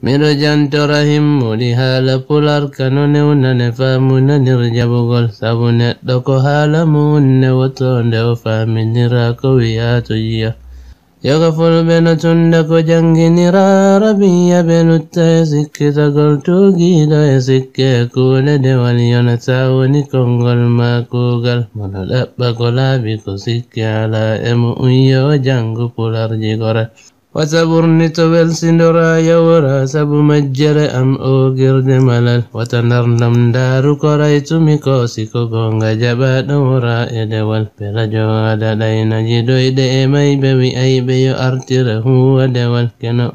Miro jantorahim muli hala pular kanone unane famuna nirjabugol sabune doko hala munne wotonde o faminira ko wiyato yiya yagafol beno tunda ko janginira rabiya beno ta sikkitagol tugida e sikke kule de waliyona tawoni kongol makugal mono ɗaɓɓa ko laabi ko sikke ala emo uyyo jangu pular jigore وتبرني تبل سندرا يورا سبو مجر أم أوغر دملل وتنرنم دارو كريت ميكوسي كوغونغا جبا نورا إدوال بلجو هذا دينا جدو إدئ مي بوي أي بيو أرتره ودوال كنا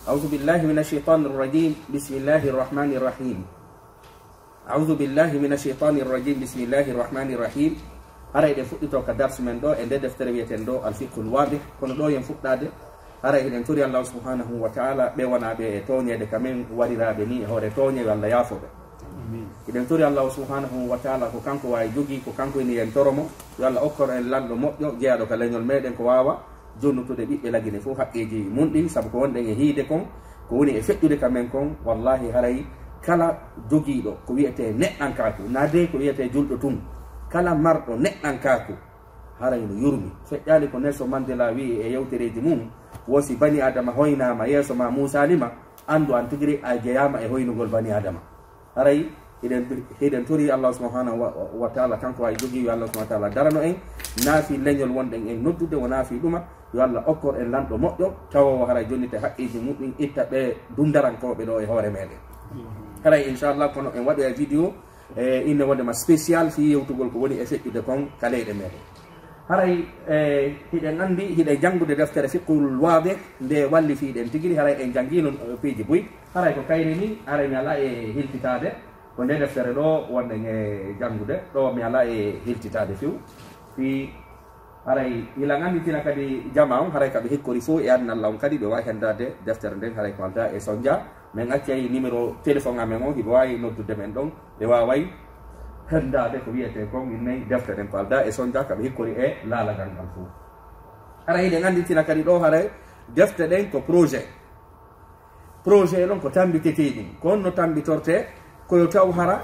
أعوذ بالله من الشيطان الرجيم بسم الله الرحمن الرحيم أعوذ بالله من الشيطان الرجيم بسم الله الرحمن الرحيم أرى إذا فقط كدرس من دو إن دفتر بيتندو الفقه الواضح كن دو ينفق داده ara eden turi Allah subhanahu wa ta'ala be wana be toñede kamen wariraɓe ni hoore toñe Allah yafoɓe eden turi Allah subhanahu wa ta'ala ko kanko wawi jogi ko kanko ni en toromo yo Allah okkor en lanɗo moƴƴo jeeyaɗo ka leñol meɗen ko wawa jonnutude ɓiɓɓe lagine fof haqqeji munɗi saabu ko wonɗen e hiide kon ko woni e feƴƴude kamen kon wallahi haray kala jogiiɗo ko wiyete neɗɗankaku nade ko wiyete julɗo tum kala marɗo neɗɗankaku haray no yurmi feƴƴali ko Nelson Mandela wi e yewtereji mum wosi bani adama hoynama yeeso ma Musa lima andu an tigiri a jeyama e hoynugol bani adama haray hiɗen turi Allah subhanahu wa ta'ala kanko wawi jogii yo Allah subhanahu wa ta'ala darano en naafi leñol wonɗen en noddude o naafi ɗuma yo Allah okkor en lanɗo moƴƴo tawowo haray jonnite haqqiji muɗum itta ɓe dundarankoɓe ɗo e hoore meɗen haray inchallah kono en waɗoya vidéo inne wondema spécial fi yewtugol ko woni e feƴƴude kon kaleyɗe meɗen haray hiɗen andi hiɗe janngude deftere fiqhul wadih nde walli fiiɗen tigiri haray en janngino piiji boyi haray ko kayri ni haray mi ala e hiltitade ko nde deftere ɗo wonɗen e janngude ɗo mi ala e hiltitade few fi haray ilan anditina kadi jama on haray kaɓe hikkori fof e adnallah on kadi ɓe wawi hendade deftere nden haray ko alda e sondia min accay numéro téléphone amen o hiɓe wawi noddude men ɗon ɓe waway hendade ko wiyete kon innayi defte ɗen ko alda e sondia kaɓe hikkori e laalagal ngal fof hara hiɗen anditina kadi ɗo haray defte ɗen ko projet ɗon ko tambitete ɗum ko on no tambitorte koyo taw hara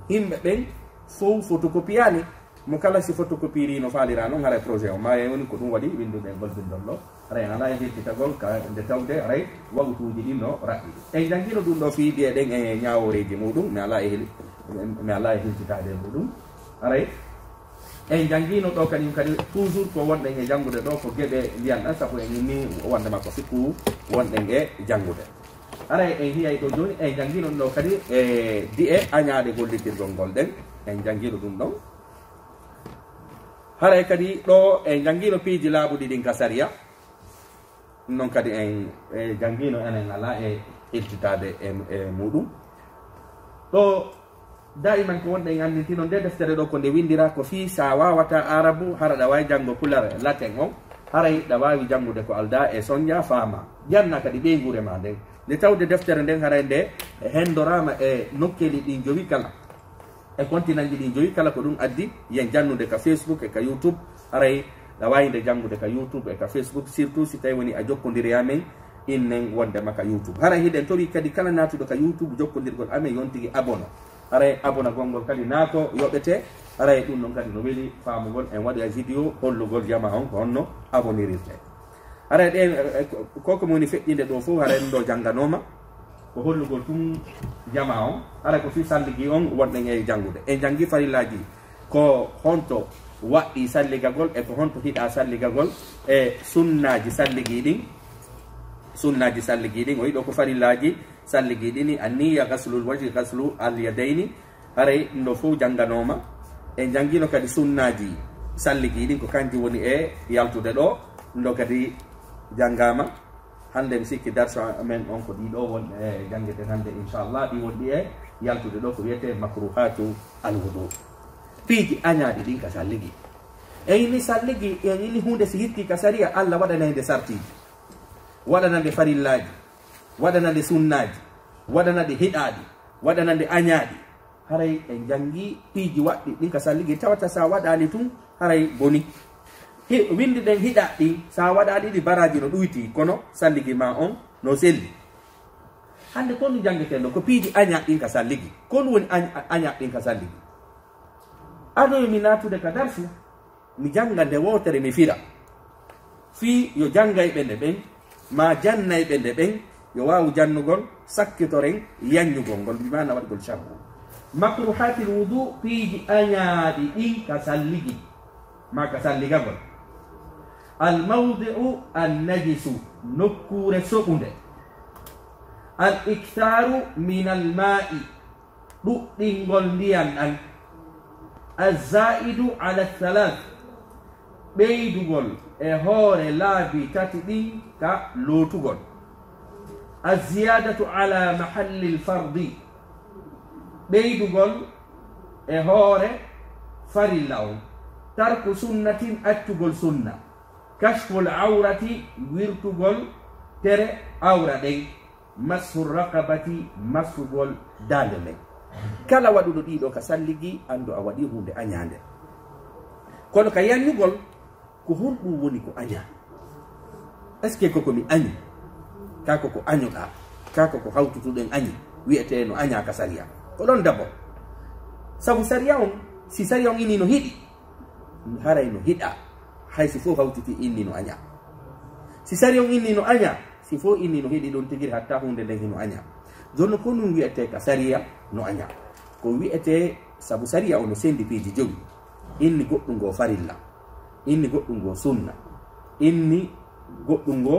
yimɓe ɓen fof photocopie mo kala si photocopie no faalira noon haray projet o ma woni ko ɗum waɗi windude golbindol ɗo haray ala e hirtitagol ka nde tawde haray waɓutuji ɗin no raɓɓi en janngino ɗum ɗo fiiɗi eɗen e ñaworeji muɗum mi ala e hiltitade muɗum haray en janngino ɗo kadi toujours ko wonɗen e janngude ɗo ko geɓe mbiyan ɗan sabu en inni wondema ko fikku wonɗen e janngude haray en hiyay ɗo joni en janngino ɗum ɗo kadi e di'e añaade gollitirgol ngol ɗen en janngino ɗum ɗon haray kadi ɗo en janngino piiji laaɓuɗi ɗin ka saria ɗum noon kadi en janngino enen ala e hiltitade e muɗum ɗo daiman ko wonɗen andintino nde deftere ɗo ko nde windira ko fi sa wawata arabu hara ɗa wawi janngo pular latin on haray ɗa wawi janngude ko alda e sondia faama janna kadi ɓeygure ma nden nde tawde deftere nden haray nde hendorama e nokkeli ɗin jowi kala e continaji ɗin joyi kala ko ɗum addi yen jannude ka Facebook e ka YouTube haray ɗa wawi nde janngude ka YouTube e ka Facebook surtout si tawi woni a jokkodiri amen innen wondema ka YouTube haray hiɗen tori kadi kala natuɗo ka YouTube jokkodirgol amen yontigi abono haray abona gongol kadi naako yoɓete haray ɗum noon kadi no weeli faamugol en waɗoya vidéo hollugol jama on ko honno abonirirte haray ɗen koko moni feƴƴinde ɗo fof haray ɗum ɗo jannganoma ko hollugol tum jama on haray ko fi salligi on wonɗen e janngude en janngi farillaji ko honto waɗɗi salligagol e ko honto hiɗa salligagol e sunnaji salligui ɗin o yiɗo ko farillaji salligi ɗini anniya gaslul waji gaslu al yadayni haray ɗum ɗo fof jannganoma en janngino kadi sunnaji salligi ɗin ko kanji woni e yaltude ɗo ɗum ɗo kadi janngama hande mi sikki darsa men on ko ɗiɗo won e janngeten hande inchallah ɗi wonɗi e yaltude ɗo ko wiyete makruhatu alwudu piiji añaɗi ɗin ka salligi e ini salligi en ini hunde si hitti ka saria Allah waɗanande sartiji waɗanande farillaji waɗanande sunnaji waɗanande hiɗaɗi waɗanande añaɗi haray en jangi piiji waɗɗi ɗin ka salligi tawata sa waɗali tum haray boni windi ɗen hiɗa ɗi sa waɗaɗi ɗi baraji no ɗuyti kono salligi ma on no selli hande kon jangeten ko piiji aña ɗin ka salligi kon woni aña ɗin ka salligi aɗo mi natude ka darsu mi janga nde wotere mi fira fi yo jangayɓe nde ɓen ma jannayɓe nde ɓen yo wawu jannugol sakkitoren yanyugol ngol bimana waɗgol sharhu makruhatil wudu piiji añaaɗi ɗin ka salligi ma ka salligagol almawdi'u annajisu nokkure soɓunde al iktaru min alma'i ɗuɗɗingol ndiyan ɗan azaidu ala thalath ɓeydugol e hoore laabi tati ɗin ka lootugol aziyadatu ala mahalli lfardi ɓeydugol e hoore farilla on tarku sunnatin accugol sunna kashful awrati wirtugol tere awra ɗen mashu raqabati masugol dande nden kala waɗuɗo ɗiɗo ka salligi andu a waɗi hunde añande kono ka yanyugol ko honɗum woni ko aña est ce que koko mi añi kako ko añuɗa kako ko hawtutuɗen añi wiyete no aña ka sariya ko ɗon dabo sabu sariya on si sariya on inni no hiɗi haray no hiɗa hay si fof hawtiti inni no aña si sariya on inni no aña si fof inni no hiɗi ɗon tigiri hatta hunde nden hino aña jonno ko ɗum wiyete ka sariya no aña ko wiyete sabu sariya o no sendi piiji jogi inni goɗɗum ngo farilla inni goɗɗum ngo sunna inni goɗɗum ngo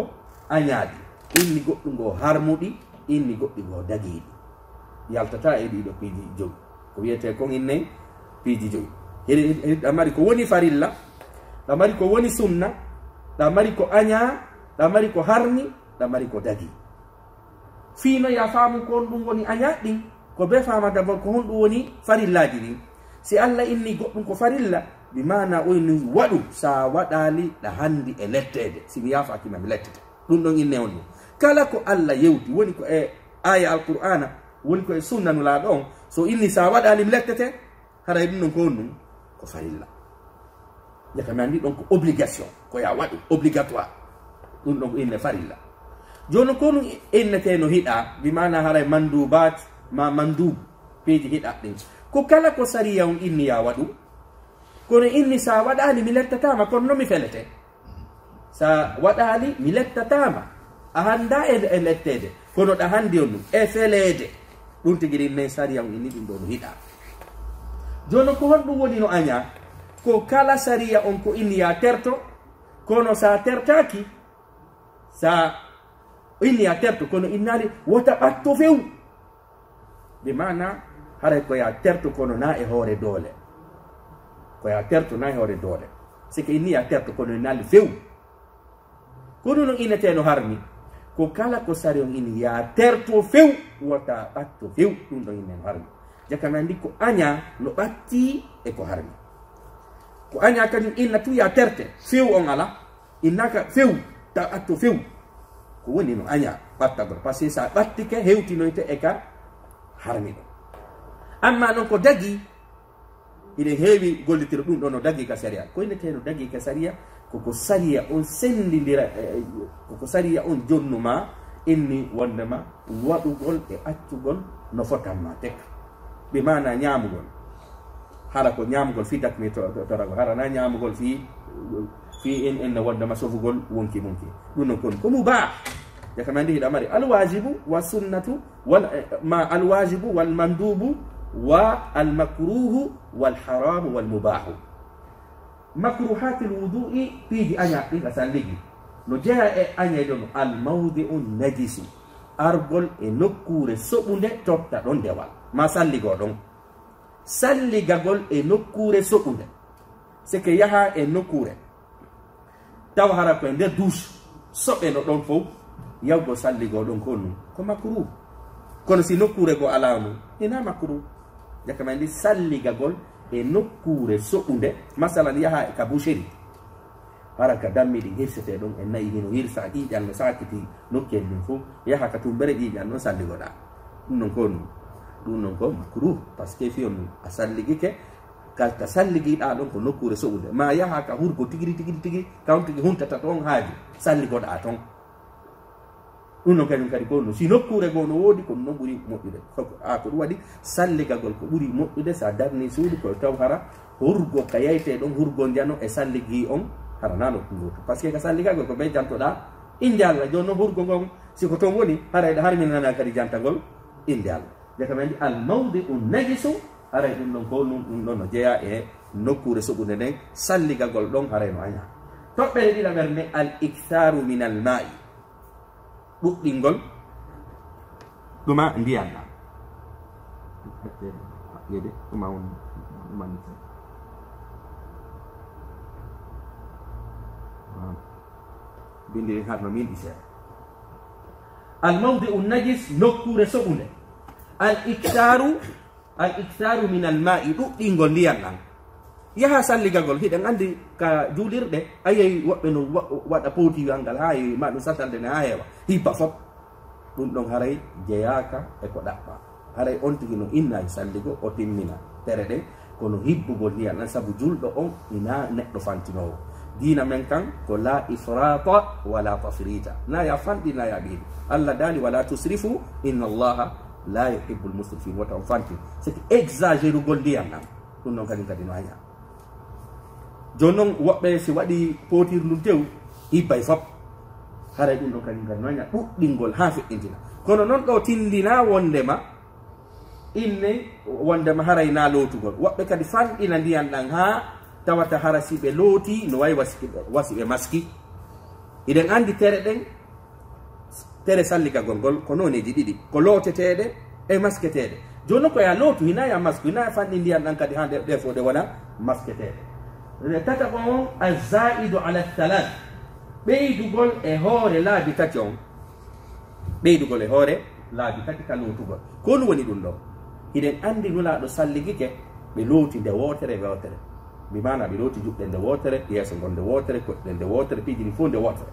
añaaɗi inni goɗɗum ngo harmuɗi inni goɗɗi ngo dagiiɗi yaltata e ɗiɗo piiji jogi ko wiyete kon inne piiji jogi ɗa mari ko woni farilla ɗa mari ko woni sunna ɗa mari ko aña ɗa mari ko harmi ɗa mari ko dagi fiino ya faamu ko on ɗum woni añaɗɗin ko be famata bo ko honɗum woni farillaji ɗin si allah inni goɗɗum ko farilla bi mana oyni waɗu sa waɗali ɗa handi e lettede simi yafakima mi lettete ɗum ɗon inne on ɗum kala ko allah yewti woni ko e aya alqur'ana woni ko e sunnanulaɗo on so inni sa waɗali mi lettete haray ɗum ɗon ko on ɗum ko farilla jakami andi ɗon ko obligation ko ya waɗu obligatoire ɗum ɗon ko inne farilla joni ko ɗum innete no hiɗa bi mana haray mandubat ma mandub peeji hiɗa ɗin ko kala ko sariya on inni ya waɗu kono inni sa waɗali mi lettatama kono no mi felete sa waɗali mi lettatama a handa e lettede kono ɗa handi on ɗum e felede ɗum tigiri nen sariya on inni ɗum ɗo no hiɗa joni ko honɗum woni no aña ko kala sariya on ko inni ya terto kono sa tertaki sa inni ya terto kono innali wota ɓatto few bi mana haray ko ya terto kono na e hoore doole ko ya terto na e hoore doole sike inni ya terto kono innali few kono no innete no harmi ko kala ko sari on inni ya terto few wota ɓatto few ɗum ɗon inne no harmi jakami andi ko aña no ɓatti e ko harmi ko aña kañum inna tu ya terte few on ala innaka few ta ɓatto few ko woni no aña ɓattagol par ce que sa ɓattike hewtinoyte e ka harmi ɗo amma noon ko dagi ine heewi gollitiro ɗum ɗo no dagi ka sariya ko innete no dagi ka sariya koko sariya on sendidira koko sariya on jonnuma inni wondema waɗugol e accugol no fotanma tek ɓe mana ñamugol hara ko ñamugol fi dakmi torago harana ñamugol fi en wondema sofugol wonki munki ɗum non kon ko mubah jakami andi hiɗa mari alwajibu wa sunnatu ma alwajibu wal mandubu wa almakruhu wal haramu wal mubahu makruhati lwudu'i piiji aña ɗin a salligi no jeeya e añayɗo no almawdi'u najisu argol e nokkure soɓunde totta ɗon dewal ma salligo ɗon salligagol e nokkure soɓunde sike yaha e nokkure tawa hara koye nder douche soɓe no ɗon fof yawgo salligo ɗon ko num ko makruh kono si nokkure go ala mum ina makruh jakami andi salligagol e nokkure soɓunde masalan yaha e ka boucherie hara ka dammiɗi hirsete ɗon e nayi hino hirsa ƴiƴal no sakiti nokkel ɗum fof yaha ka tumbere ƴiƴal ɗon salligoɗa ɗum non ko num ɗum non ko makruh par ce que fiyon num a salligike ka salligiɗa ɗon ko nokkure soɓunde ma yaha ka hurgo tigiri tigiri tigiri kam tigi huntata toon haaji salligoɗa toon ɗum non kañum kadi gonno si nokkure goo no woodi ko non ɓuri moƴƴude ko ɗum waɗi salligagol ko ɓuri moƴƴude sa darni suudu ko taw hara hurgo ka yeyte ɗon hurgo jano e salligi on hara na nokku ngoto par ce que ka salligagol ko ɓe jantoɗa inde Allah joni noon hurgo ngon siko toon woni haray har min nana kadi jantagol inde Allah jaka men al mawdi'u najisu haray ɗum ɗon ko ɗum ɗon no jeeya e nokkure soɓude nden salligagol ɗon haray no aña toɓɓere ɗiɗa ɓernde al iktharu min al ma'i ɗuɗɗingol ɗuma ndiyan ɗam yede ɗuma won bindi harno min ɗi seeɗa al mawdi'u najis nokkure soɓude al iktharu min al ma'i ɗuɗɗingol ndiyan ɗam yaha salligagol hiɗen andi ka juulirɗe a yehi woɓɓe no waɗa potiwangal ha yehi ma ɗum satalde ne ha heewa hippa fop ɗum ɗon haray jeyaka e ko ɗaɓɓa haray on tigi no inna e salligo o timmina tere ɗen kono hibbugol ndiyan ɗan saabu julɗo on ina neɗɗo fantinowo dina men kan ko la ifrata wala tafrita na ya fanɗi na ya ɓiiɗi allah daali wala tusrifu inna allaha la yuhibbu lmusrifin wota on fanti c'est exagére ugol ndiyan ɗan ɗum ɗon kadi no aña joni noon woɓɓe si waɗi potirndum tew hibbay fop haray ɗum ɗon kadi no aña ɗuɗɗingol ha feƴƴintina kono noon ɗo tindina wondema inne wondema haray na lootugol woɓɓe kadi fanɗina ndiyan ɗan ha tawata hara si ɓe looti no wawi wasi ɓe maski iɗen andi tere ɗen tere salligagol ngol ko noneji ɗiɗi ko looteteɗe e masketeɗe joni noon koya lootu hina ya masku hina fanɗi ndiyan ɗan kadi ha ɗe fo ɗe wona masketeɗe tataɓo on azaidu ala thalat ɓeydugol e hoore laabi tati on ɓeydugol e hoore laabi tati ka lootugol ko ɗum woni ɗum ɗo iɗen andi nulaɗo salligike ɓe looti nde wotere wotere mi mana ɓe looti juɗɗe nde wotere yeeso ngol nde wotere koɗɗe nde wotere piiji ɗi fof nde wotere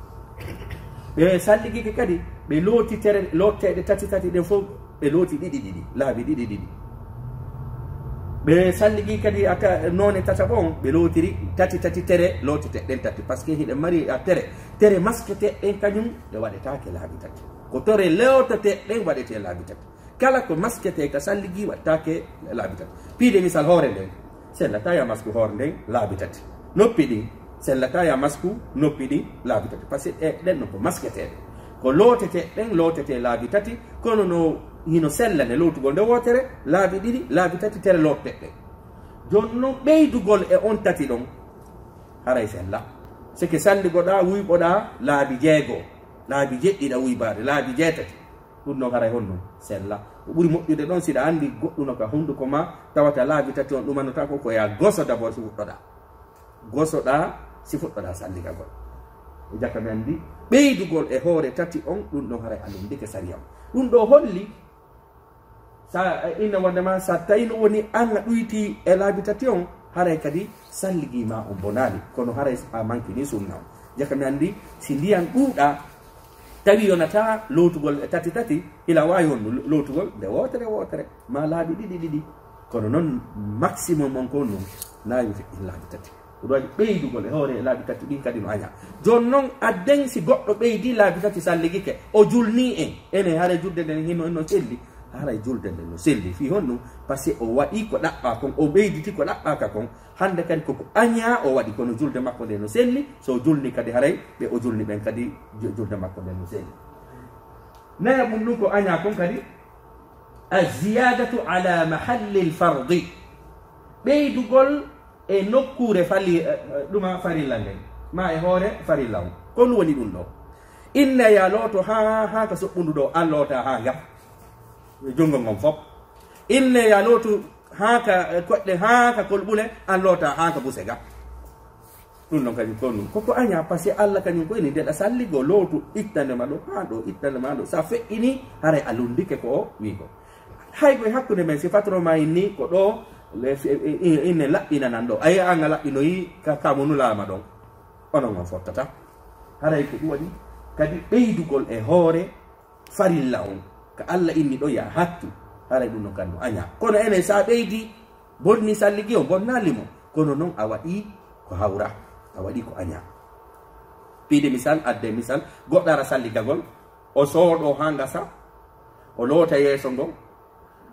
ɓe salligike kadi ɓe looti tere lotteɗe tati ɗen fof ɓe looti ɗiɗi laabi ɗiɗi ɓe salligi kadi ata none tataɓo on ɓe lootiri tati tere looteteɗen tati par ce que hiɗen mari a tere masketeɗen kañum ɗe waɗetake laabi tati ko tore lewteteɗen waɗete laabi tati kala ko maskete ka salligi waɗtake laabi tati piide misal hoore nden sellata ya masku hoore nden laabi tati noppi ɗin sellata ya masku noppi ɗin laabi tati par ce que ɗen no ko masketeɗe ko looteteɗen lootete laabi tati kono no hino sellane lootugol nde wotere laabi ɗiɗi laabi tati tere lotteɗe joni noon ɓeydugol e on tati ɗon haray sella sike salligoɗa wuyɓoɗa laabi jeegoo laabi jeɗɗiɗa wuybade laabi jeetati ɗum noon haray honno sella ko ɓuri moƴƴude ɗon siɗa andi goɗɗuno ka hunduko ma tawata laabi tati on ɗumanota ko koya goso d'abord si fuɗɗoɗa gosoɗa si fuɗɗoɗa salligagol e jakka mi andi ɓeydugol e hoore tati on ɗum ɗon haray alumdike sariyam ɗum ɗo holli sa inna wondema sa tawi no woni an a ɗuyti e laabi tati on haray kadi salligima on bonani kono haray a mankini sunna on jakka mi andi si ndiyan ɗuuɗa tawi yonata lootugol e tati ila wawi honno lootugol nde wotere ma laabi ɗiɗi kono noon maximum on ko noon laabi feƴƴin laabi tati ɗum waɗi ɓeydugol e hoore laabi tati ɗin kadi no aña joni noon adden si goɗɗo ɓeydi laabi tati salligike o julni ene haara julde nden hino selli haray julde nden no selli fi honɗum par ce que o waɗi ko ɗaɓɓa kon o ɓeyditi ko ɗaɓɓaka kon hande kadi koko aña o waɗi kono julde makko nde no selli so julni kadi haray ɓe o julni ɓen kadi julde makko nde no selli naya mum ɗum ko aña kon kadi aziyadatu ala mahalli lfardi ɓeydugol e nokkure ɗuma farilla nden ma e hoore farilla on ko ɗum woni ɗum ɗo inne ya looto ha ka soɓɓundu ɗo an loota ha gam jongol ngon fop inne ya lootu ha ka koɗɗe ha ka kolɓule an loota ha ka buse ga ɗum ɗon kadi ko ɗum koko aña par ce que allah kañum koyni ndeɗa salligo lootu ittandema ɗo ha ɗo ittandema ɗo sa feƴƴini haray a lundike ko o wi ko hay koye hakkude men si fatroma inni ko ɗo inne laɓɓinanan ɗo ayi anga laɓɓinoyi kamunu laama ɗon onon on fottata haray ko ɗum waɗi kadi ɓeydugol e hoore farilla on ka allah inni ɗo ya hattu haray ɗum ɗon kadi no aña kono enen sa ɓeydi bonni salligi o bonnalimo kono noon a waɗi ko hawra a waɗi ko aña piide misal adde misal goɗɗo ara salligagol o sooɗo ha ngasa o loota yeeso ngon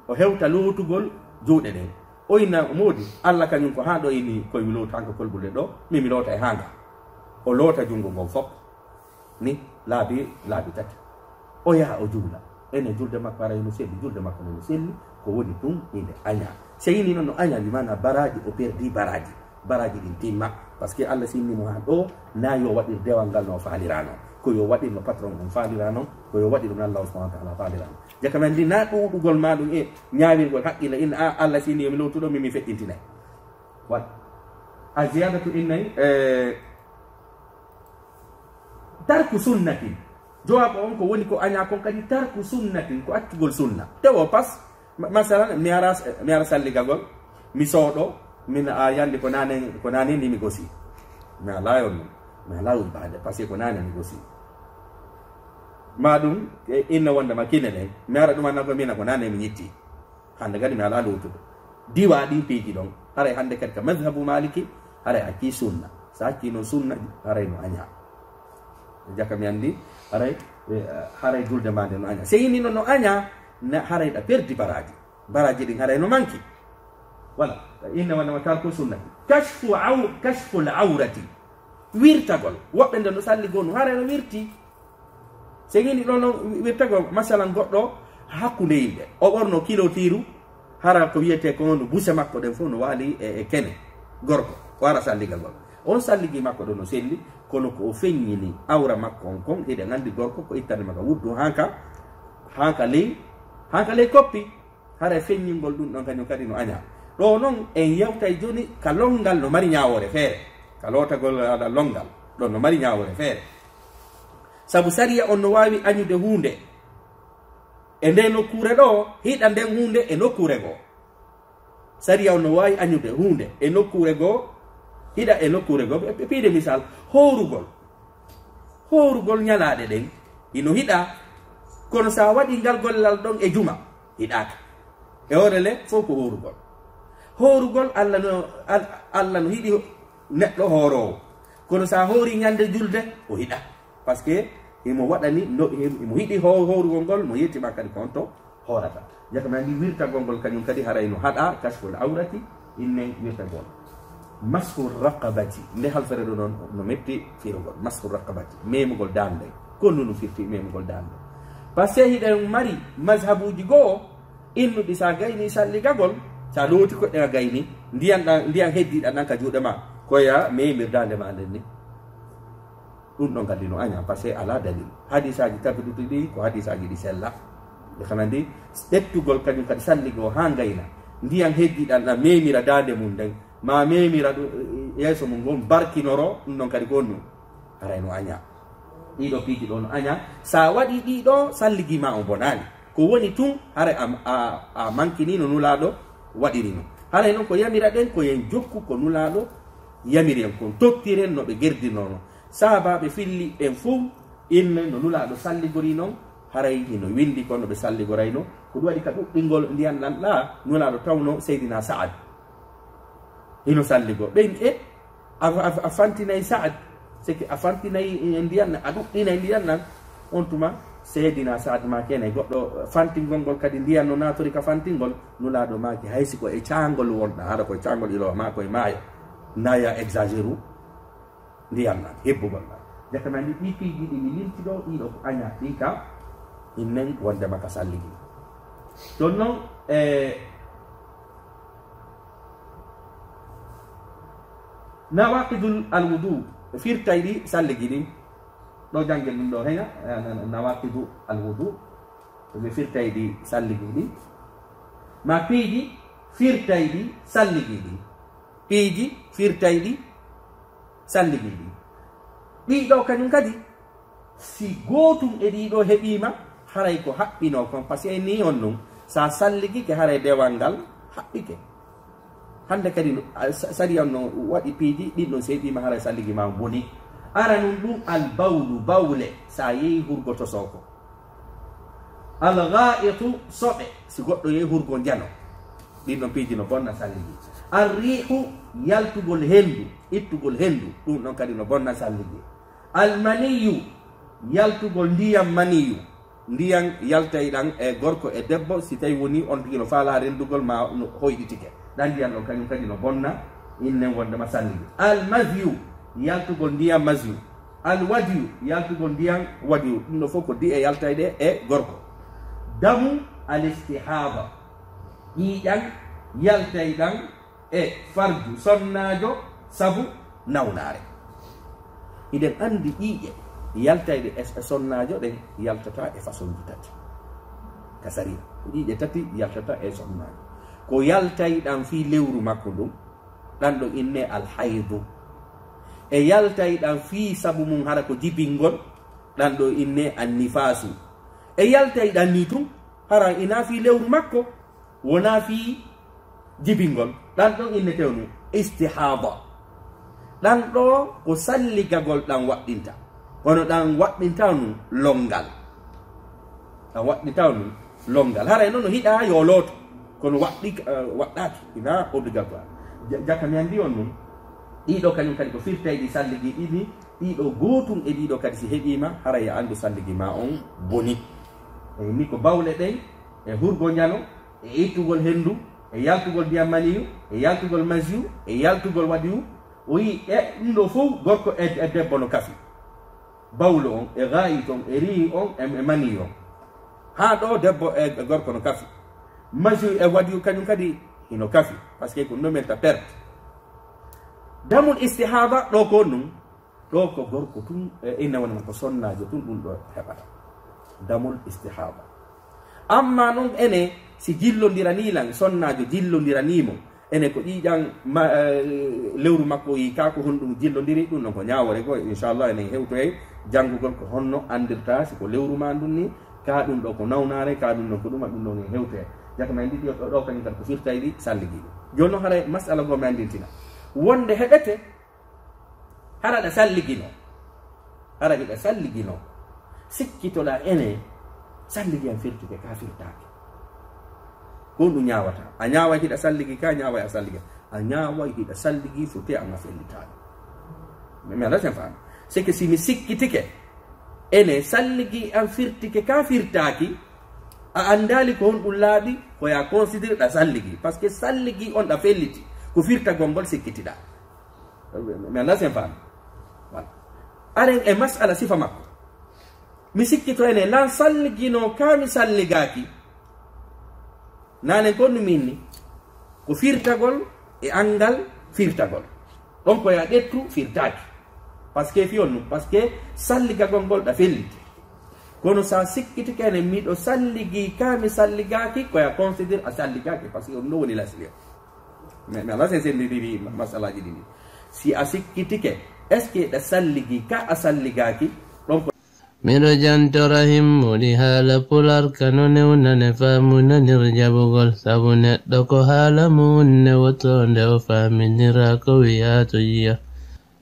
o hewta lootugol juuɗe ɗen o inna moodi Allah kañum ko ha ɗo ini koye mi loota hanko kolɓude ɗo mimi loota e hanga o loota jungo ngon fof ni laabi tati o yaha o juula ene julde makko ara no selli julde makko no selli ko woni ɗum inde aña so yini noon no aña mi mana baraji o perdi baraji ɗin timma par ce que Allah sinnimo ha ɗo na yo waɗir dewal ngal no faalirano ko yo waɗir no patron on faalirano ko yo waɗir no Allah subhanahu wa ta'ala faalirano jaka men ndi na ɗuɗugol maɗum e ñaawirgol haqqille inna Allah sinni yomi lowtuɗo mimi feƴƴintinay wat a ziyadatu innayi tarku sunnatin jowabo on ko woni ko aña kon kadi tarku sunnatin ko accugol sunna tewo pas masalan mi ara salligagol mi sooɗo min a yandi ko nane ndi mi gosi mi alayon ɗum mi alawol baade par ce que ko nane mi gosi maɗum inna wondema kine ɗen mi ara ɗumannago mina ko nane mi ñitti hande kadi mi ala lowtuɗo diwa ɗin piiji ɗon haray hande kadi ka madhabu maliki haray acci sunna so acci noon sunna haray no aña jaka mi andi haray julde ma nde no aña so yini noon no aña haray ɗa perdi baraji ɗin haray no manki voilà inna wondema tarku sunnati kashfu l awrati wirtagol woɓɓe nde no salli gonu haray no wirti so yini ɗon no wirtagol masalan goɗɗo hakkude yimɓe o ɓorno kilo tiru hara ko wiyete ko no buse makko ɗen fof no waali e kene gorko o ara salligal gol on salligi makko ɗo no selli kono ko o feññini awra makko on kon eɗen anndi gorko ko ittande maka wuddu hanka ley koppi hara feññingol ɗum ɗon kañum kadi no aña ɗo noon en yewtay joni ka longal no mari ñawore feere ka lootagol aɗa longal ɗon no mari ñawore feere sabu sariya on no wawi añude hunde e nde nokkure ɗo hiɗa nden hunde e nokkure goo sariya on no wawi añude hunde e nokkure goo hiɗa e nokkure goo ɓe piide misal horugol ñalaɗe ɗen ino hiɗa kono sa waɗi ngal gollal ɗon e juma hiɗaka e orele fof ko horugol Allah no hiɗi neɗɗo hoorowo kono sa hoori ñande julde o hiɗa par ce que imo waɗani imo hiɗi horugol ngol mo yettima kadi kon to hoorata jaka ma ndi wirtagol ngol kañum kadi haray no haɗa kashful awrati inne wirtagol mashu raqabati nde halfere ɗo noon no metti firugol mashu raqabati memugol dande konnu no firti memugol dande par ce que hiɗen mari mazhabuji goo innuɗi sa gayni salligagol sa looti koɗɗe a gayni ndiyan heddiɗa ɗan ka juuɗe ma koya memir dande ma nden ni ɗum ɗon kadi no aña par ce que ala dalil hadisaji tabiɗuɗi ɗi ko hadisaji ɗi sella e kana ndi ɗettugol kañum kadi salligo ha gayna ndiyan heddiɗan ɗa memira dande mum nden ma memira yeeso mum gon barkinoro ɗum ɗon kadi gonnu haray no aña ɗiɗo piiji ɗo no aña sa waɗi ɗiɗo salligima o bonani ko woni tun haray a mankini no nulaɗo waɗirino haray noon ko yamira ɗen ko yen jokku ko nulaɗo yamiren kon tottiren no ɓe gerdinono sahabaɓe filli ɓen fof inne no nulaɗo salligori noon haray hino windi ko no ɓe salligorayno ko ɗum waɗi ka ɗuɗɗingol ndiyan ɗan ɗa nulaɗo tawno seydina Saad hino salligo ɓen a fantinayi Saad seki a fantinayi ndiyan a ɗuɗɗinayi ndiyan nan on tuma seydina Saad ma kene goɗɗo fantingol ngol kadi ndiyan no natori ka fantingol nulaɗo maki haysi ko e cangol wonɗa haɗa koye cangol ilowa ma koye maayo naya exagéru ndiyan nan hebbugol ma jakama ndi ɗi piiji ɗi mi limti ɗo ɗiɗo ko aña ɗi ka innen wondema ka salligi ɗon noon nawaqidul alwudu firtay ɗi salligi ɗin ɗo jangel ɗum ɗo heña nawaqidu alwudu ɓe firtay ɗi salligi ɗi ma piiji firtay ɗi salligi ɗi piiji firtay ɗi salligi ɗi ɗiɗo kañum kadi si gootum e ɗiɗo heɓima haray ko haɓɓino kon par ce que ni on ɗum sa salligike haray dewal ngal haɓɓike hande kadi sari on no waɗi piiji ɗin ɗon seeɗima haray salligi ma boni ara num ɗum albawlu bawle sa yehi hurgo to soko alghaitu soɓe si goɗɗo yehi hurgo jano ɗin ɗon piiji no bonna salligi arrihu yaltugol hendu ittugol hendu ɗum ɗon kadi no bonna salligi almaniyu yaltugol ndiyam maniyu ndiyam yaltay ɗan e gorko e debbo si tawi woni on tigi no faala rendugol ma no hoyɗitike ɗan ndiyam ɗo kañum kadi no bonna innen wondema salligi almasiyu yaltugol ndiyam masiyu alwadiyu yaltugol ndiyam wadiyu ɗum ɗo fof ko di e yaltayɗe e gorko damu alistihaba ƴiiƴan yaltayɗan e fardu sonnajo sabu nawnare iɗen andi ƴiiƴe yaltayɗe e sonnajo ɗen yaltata e façon ji tati kasari ƴiiƴe tati yaltata e sonnajo ko yaltayɗan fi lewru makko ɗum ɗan ɗo inne alhaydu e yaltayɗan fi sabu mum hara ko jibingol ɗan ɗo inne annifasu e yaltayɗan ni tum hara ina fi lewru makko wona fi jibingol ɗan ɗon innetewnu istihaba ɗan ɗo ko salligagol ɗan waɗɗinta hono ɗan waɗɗinta nu longal ɗan waɗɗinta nu longal hara noon no hiɗa yo looto kono waɗɗaki ina obligatoire jakka mi andi on nun ɗiɗo kañum kadi ko firtayɗi salligi ɗiɗi ɗiɗo gootum e ɗiɗo kadi si heɓima hara ya andu salligi ma on boni eyi ni ko bawle ɗen e hurgo ñano e ittugol hendu e yaltugol ndiyam maniyu e yaltugol masiyu e yaltugol wadiyu o yi e ɗum ɗo fof gorko e debbo no kafi bawlo on e gayit on e rihi on e maniyu on ha ɗo debbo e gorko no kafi masiyu e wadiyu kañum kadi ino kafi par ce que ko nomelta perte damul istihaba ɗo ko ɗum ɗo ko gorko tun inna wonama ko sonnajo tun ɗum ɗo heɓata damul istihaba amma noon ene si jillondiranilan sonnajo jillondiranimo ene ko ƴiƴan lewru makko yi ka ko honɗum jillodiri ɗum noon ko ñawore goo inchallah enen hewtoye janngugol ko honno andirta siko lewru ma ndun ni ka ɗum ɗo ko nawnare ka ɗum ɗon ko ɗuma ɗum ɗon en hewtoye jaka ma ndi ɗo kañum kadi ko firtayɗi salligiɗo joni noon hara masala go mi andintina wonde heɓete hara ɗa salligino hara hiɗa salligino sikkitoɗa ene salligi an firtuke ka firtake ko ɗum ñawata a ñaway hiɗa salligi ka ñaway a salligi a ñaway hiɗa salligi so te anga fellitaɗo mi adaten faami c'est que si mi sikkitike ene salligi an firtike ka firtaki a andali ko hon ɗum laaɓi ko ya considéré ɗa salligi par ce que salligi on ɗa felliti ko firtagol ngol sikkitiɗa mi anda sen faami voilà aren e masala sifa makko mi sikkito ene lan salligino ka mi salligaki nanen konno minni ko firtagol e angal firtagol ɗon ko ya ɗettu firtaki par ce que fiyon num par ce que salligagol ngol ɗa felliti kono sa sikkitike ene miɗo salligi ka mi salligaki koya considére a salligaki par ce que ɗum ɗo woni lasli o mi ala sen sendidiri masalaji ɗiɗi si a sikkitike est ce que ɗa salligi ka a salligaki ɗon ko miɗo jantora himmudi haala pular kano newnane faamunanir jabugol sabu neɗɗo ko haala munne wotonde o faaminira ko wiya to yiya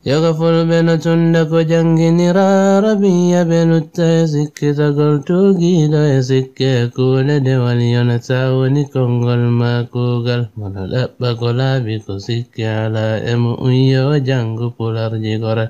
yoga fulɓe no tunda ko janginira arabiya ɓe lutta e sikkitagol tugiɗo e sikke kuuɗe dewal yonata woni konngol ma kuugal mono ɗaɓɓa ko laaɓi ko sikke ala e mo unyo o jangu pularji gora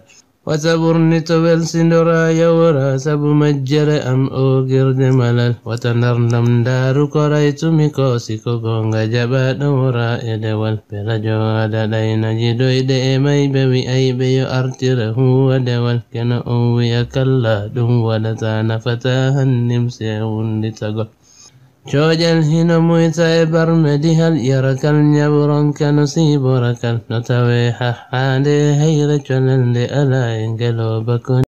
wata ɓurni to welsindora yawra sabu majjere am ogirde malal wata ndarndam ndaaru ko raytumi ko siko gonga jaɓaɗo wora e dewal pelajo ada ɗayna jiɗoyɗe e mayɓe wi'ayɓe yo artire huwa dewal keno on wi'a kalla ɗum waɗata nafata hannim se wunditagol coojal hino muyta e barmedi hal yarakal ñaɓuron kano siborakal no tawe hahande hayre colelde ala e ngeloba kon